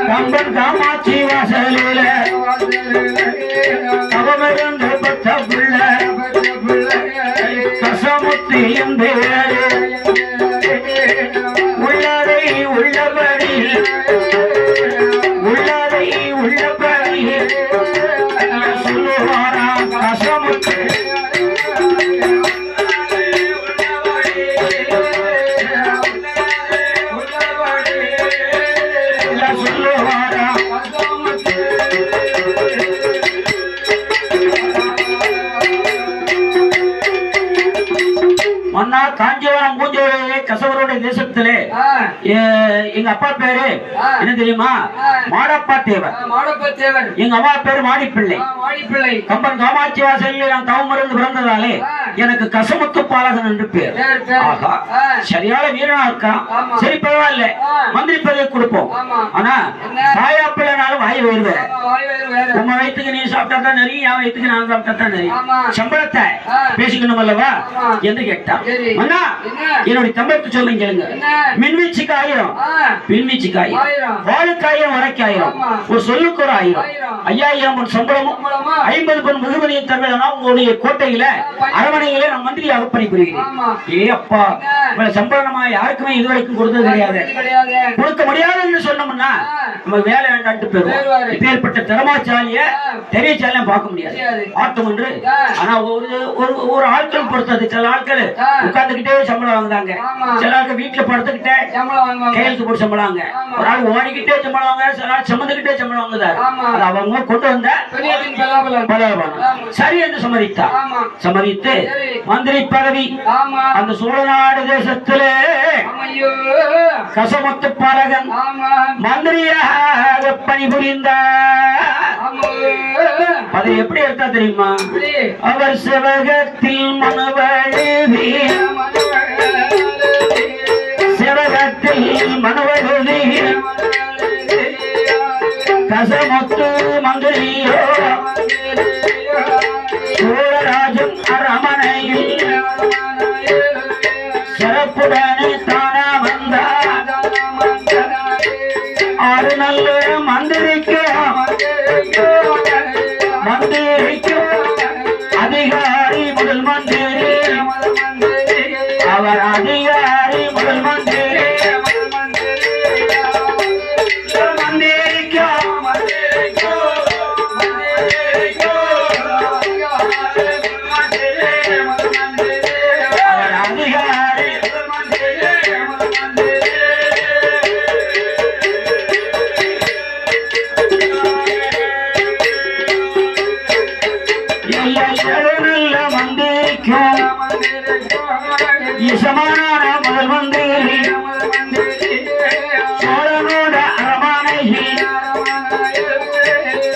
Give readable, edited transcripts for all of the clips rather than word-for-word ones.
கம்பன் காமாட்சி வாசலில அவமருந்து பத்த புள்ள கசமுத்தி உள்ளதை உள்ளபடி உள்ளதை உள்ளபடி சொல்லுவாரா கசமுத்தி மன்னா காஞ்சிபுரம் மூஞ்சோடைய கசவருடைய தேசத்திலே எங்க அப்பா பேரு என்ன தெரியுமா? மாடப்பா தேவர். எங்க அம்மா பேரு மாடிப்பிள்ளை. கம்பன் காமாட்சி வாசலில் நான் தவமருந்து பிறந்ததாலே எனக்கு கசமுத்து பாலகன் என்று பேர். சரியான வீரனா இருக்கான். சரி பரவாயில்ல, மந்திரி பதவி கொடுப்போம். ஆனா தாயா பிள்ளைனாலும் வாய் வருவேன். உங்க வயிற்றுக்கு நீ சாப்பிட்டா தான் நெறி, என் வயிற்றுக்கு நான் சாப்பிட்டா தான் நெறி. சம்பளத்தை பேசிக்கணும் அல்லவா என்று கேட்டான். அண்ணா என்னுடைய தம்பத்தை சொல்லுங்க கேளுங்க. மின்வீச்சுக்கு 1000, பின்வீச்சுக்கு 1000, வாளுக்கு 1000, வரைக்கு 1000, ஒரு சொல்லுக்கு ஒரு 1000, 5000 சம்பளமும் 50 பொன் முகமதியை தருவதா உங்களுடைய கோட்டையில அரண்மனையில நான் மந்திரியாக பணிபுரிகிறேன். ஏ அப்பா, சம்பளமா யாருக்குமே இதுவரைக்கும் கொடுத்தது கிடையாது. கொடுக்க முடியாது என்று சொன்னோம்னா நம்ம வேலை வேண்டான்ட்டு போயிருவோம். இப்பேற்பட்ட திறமாச்சாலிய தெரியச்சாலியம் பார்க்க முடியாது, ஆட்டம் என்று. ஆனா ஒரு ஆட்கள் பொறுத்தது. சில ஆட்கள் உட்கார்ந்துகிட்டே சம்பளம் வாங்குறாங்க, சில ஆட்கள் வீட்டுல படுத்துக்கிட்டே கையெழுத்து போட்டு சம்பளம் வாங்க, ஒரு ஆள் ஓடிக்கிட்டே சம்பளம் வாங்க, சில ஆள் சுமந்துகிட்டே சம்பளம் வாங்குதார். அவங்க கொண்டு வந்த சரி என்று சம்மதித்து மந்திரி பதவி அந்த சோழநாடு தேசத்திலே கசமுத்து பாலகன் மந்திரியாக பணிபுரிந்தார். அதை எப்படி எடுத்தா தெரியுமா? அவர் சிவகத்தில் மனுவழுதி, சிவகத்தில் மனுவழுதி கசமுத்து மந்திரியோ சோழராஜன் அரமனையில் சிறப்புடனே தானா வந்தார். 6 நல்ல மந்திரிக்கு அதிகாரி முதல் மந்திரி, அவர் அதிகாரி முதல் மந்திரி, ஈசமான முதல் மந்திரி சோழனோட அரமனையில்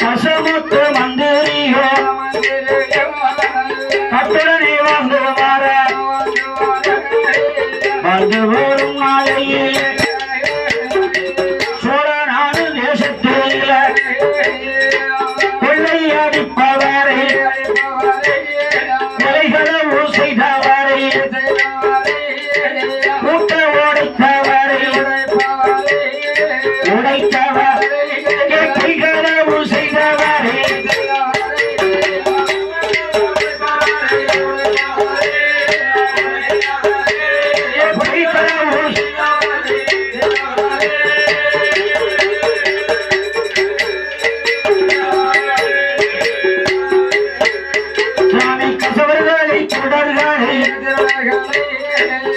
கசமுத்து மந்திரியோ கட்டுடனே வந்து வரும் நாளையில் சோழநாடு தேசத்தில் கொள்ளையடிப்பவரை கொலைகளவு செய்தவரை கூட்ட உடைத்தவரை கைகளவு செய்தவரை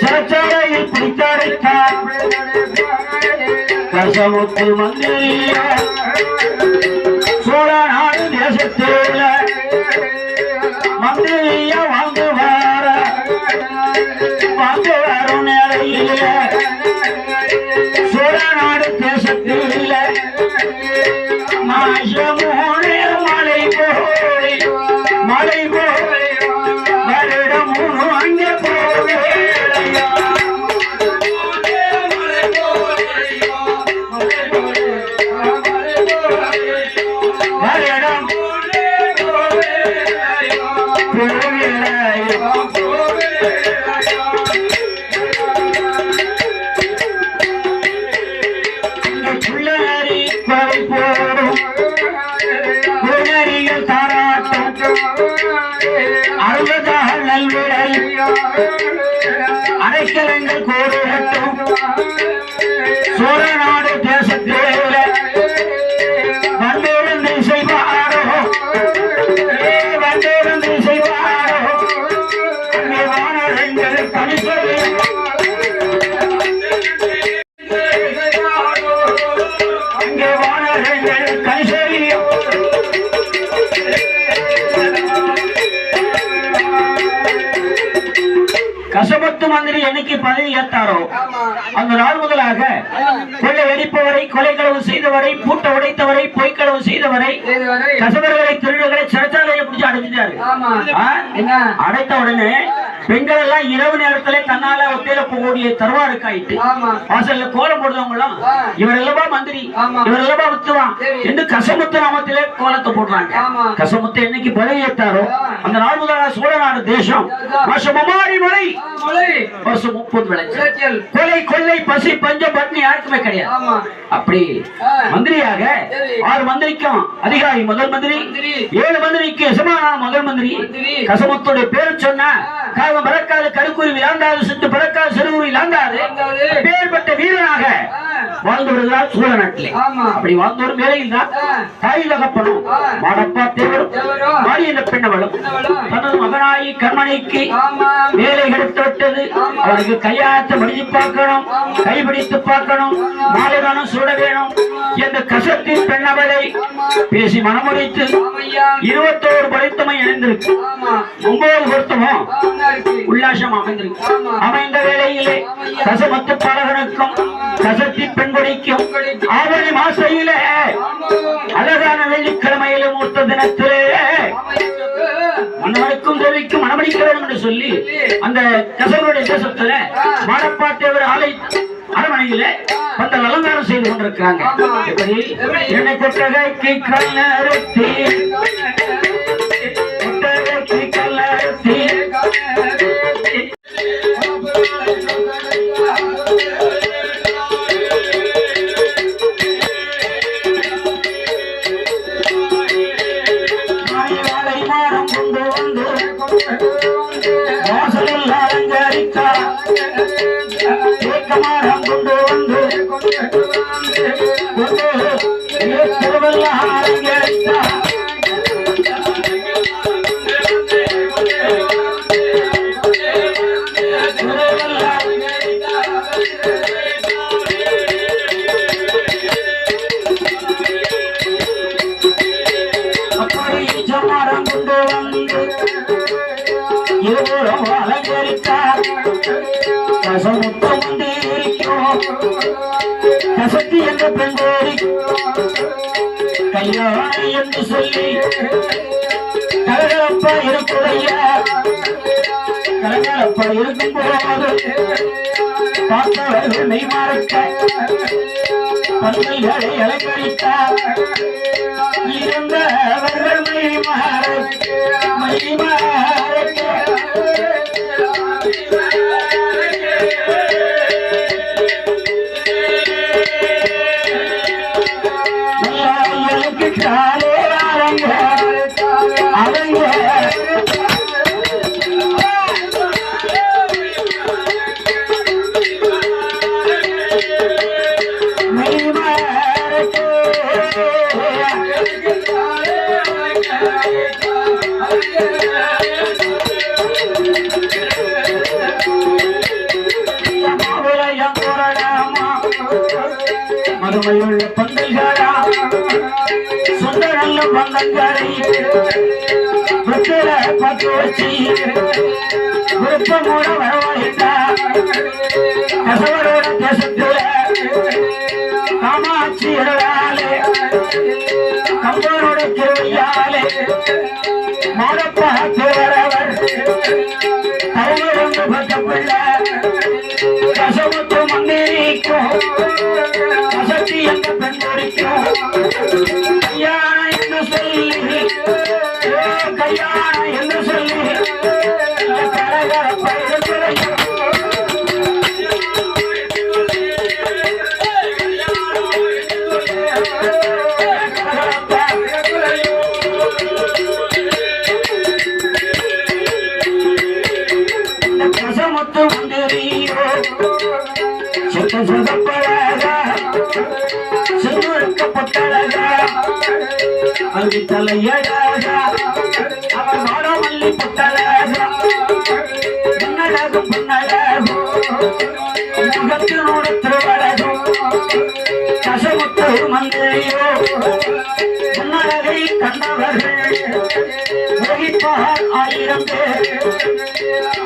சிறைச்சாலையில் பிடித்தடைத்தார். கசமுத்து மந்திரிய சோழநாடு தேசத்தில் மந்திரிய வாங்கு வரும் நிலையில் சோழநாடு தேசத்தில் மாசமோனே மலை போய் வருடம் அங்கே பிறந்தாரோ அந்த நாள் முதலாக கொள்ளை அடிப்பவரை, கொலை களவு செய்தவரை, பூட்ட உடைத்தவரை, பொய்க்களவு செய்தவரை, கசவர்களை, திருடர்களை சிறைச்சாலையை பிடிச்சி அடைஞ்சிட்டாரு. அடைத்த உடனே பெண்கள் எல்லாம் இரவு நேரத்துல தன்னால ஒத்தையில போகக்கூடிய தருவாருக்காயிட்டு வாசல்ல கோலம் போடுறவங்க எல்லாம் இவர் எல்லா மந்திரி, இவர் எல்லா வித்துவான் என்று கசமுத்து நாமத்திலே கோலத்தை போடுறாங்க. கசமுத்து என்னைக்கு பதவியேற்றாரோ அந்த நாள் முதலாக சோழ நாடு தேசம் வருஷம் மழை, வருஷம் 30 விளைச்சல், கொலை, கொள்ளை, பசி, பஞ்சம், பட்னி யாருக்குமே கிடையாது. அப்படி மந்திரியாக 6 மந்திரிக்கும் அதிகாரி முதல் மந்திரி, 7 மந்திரிக்கு எசமானான முதல் மந்திரி. கசமுத்துடைய பேரு சொன்ன காகம் பறக்காது, கருக்குறி விளாண்டாது, சிட்டு பறக்காது, சிறுகுறி விளாண்டாது, பேர்பட்ட வீரனாக வாழ்ந்து வருகிறார் சோழ நாட்டிலே. அப்படி வாழ்ந்தோரும் வேலையில் தான் தாய் தகப்பனும் மாடப்பா தேவரும் மாறி என்ற பெண்ணவளும் தனது மகனாயி கண்மணிக்கு வேலை கிடைத்து விட்டது. அவருக்கு கையாத்த மடிச்சு பார்க்கணும், கைபிடித்து பார்க்கணும், மாலை வேணும், சூட வேணும் என்ற கசத்தின் பெண்ணவளை பேசி மனமுடித்து 21 படைத்தமை இணைந்திருக்கு. 9 பொருத்தமும் உல்லாசம் அமைந்திருக்கு. அமைந்த வேளையிலே கசமத்து பாலகனுக்கும் கசத்தி பெண்கொடிக்கும் ஆவணி மாசையிலே அழகான வெள்ளிக்கிழமையில மூர்த்த தினத்திலே மன்னனுக்கும் தேவிக்கும் மனமடிக்க வேண்டும் என்று சொல்லி அந்த கசவருடைய தேசத்துல மாடப்பாட்டேவர் ஆலை அரமனையில அந்த அலங்காரம் செய்து கொண்டிருக்கிறாங்க. எப்படி என்னை கொட்டகைக்கு கல்லறுத்தி, கொட்டகைக்கு கல்லறுத்தி கசத்தி என்ற பெண்கோரி கல்யாணி என்று சொல்லி கலகலப்பா இருக்குதையா. கலகலப்பா இருக்கும் போது பார்த்தவர்கள் மெய்மாறக்க பந்தைகளை அலங்கரித்தார். இருந்தவர்கள் மெய்மாறக்க மதுமையுள்ள பந்தல்களா சொந்த நல்ல பந்தங்களை பார்த்து வச்சு விருப்பமோட வரவழைத்தா. கசவரோட தேசத்துல காமாட்சி இடவாலே கம்பரோட திருவையாலே மாடப்பா தேவரவர் தலைவரந்து பட்டப்பிள்ள கசமுத்து மந்திரிக்கும் கசத்தி என்ற பெண்கொடிக்கும் கல்யாணம் என்று சொல்லி கல்யாணம் என்று சொல்லி கசமுத்து மந்திரியோ சித்த சுகப்பழகா செல்வழுக்கப்பட்டழகா அங்கு தலையழகா அவன் மாடமல்லி புத்தழகா பொன்னழகும் பொன்னழகும் முகத்தினோட திருவழகும் கசமுத்து மந்திரியோ உன்னழகை கண்டவர்கள் உலகிப்பார் 1000 பேர்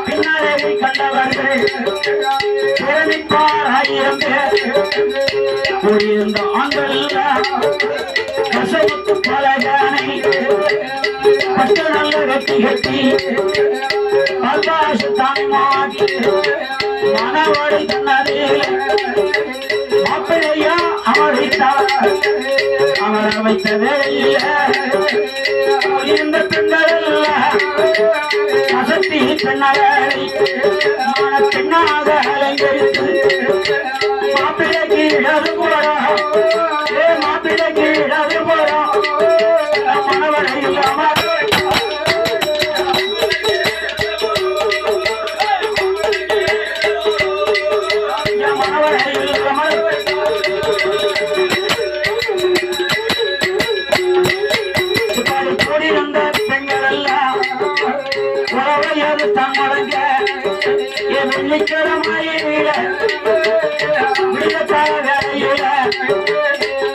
பின்னழகை கண்டவர்கள் பிறனிப்பார் 1000 பேர் கூடியிருந்த ஆண்கள் கசவுக்கு பலகானை பட்டு நல்ல வெட்டி கட்டி ஆகாச தாய்மாடி மனவழி தன்னதே மாப்பிள்ளையா அமர்வித்தார் அவர் வைத்ததே இந்த பெண்கள் அசத்தி பெண்ணாக பெண்ணாக அலங்கரித்து மாப்பிள்ளைக்கு இடது போறோம் மாப்பிள்ளைக்கு இடது போறோம் மனவழி அமர்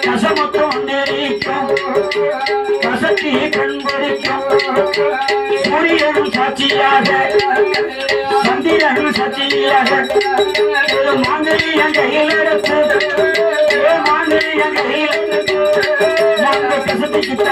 கசமொத்தம் வந்திருக்கும் கசத்தி கண்பறிக்கும் சூரியனும் சாட்சியாக சந்திரனும் சாட்சியாக மாந்திரியம் கையில் எடுத்து மாந்திரியம் கையில் கசத்தி கிட்ட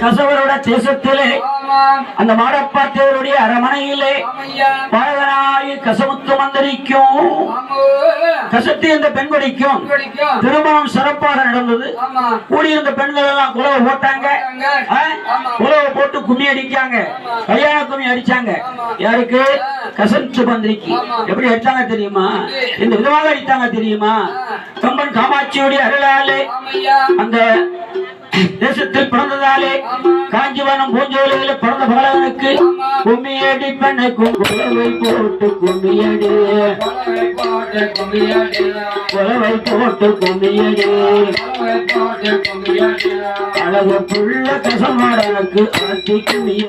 கசவரோட தேசத்திலே அந்த மாடப்பாத்தேவருடைய அரமனையிலே பழகனாய் கசமுத்து மந்திரிக்கும் கசத்தி அந்த பெண்கொடிக்கும் திருமணம் சிறப்பாக நடந்தது. கூடியிருந்த பெண்கள் எல்லாம் குலவை போட்டாங்க. குலவை போட்டு கும்மி அடிக்காங்க, கல்யாண கும்மி அடிச்சாங்க. யாருக்கு? கசமுத்து மந்திரிக்கு. எப்படி அடித்தாங்க தெரியுமா? இந்த விதமாக அடித்தாங்க தெரியுமா? கம்பன் காமாட்சியுடைய அருளாலே அந்த தேசத்தில் பிறந்ததாலே காஞ்சிவனம் பூஞ்சோலையில பிறந்த பகலவனுக்கு கும்மியடி பெண்ணுக்கும் குலவை போட்டு கும்மியடி குலவை போட்டு கும்மியடி அழகு புள்ள கசமாடனுக்கு ஆத்தி கும்மிய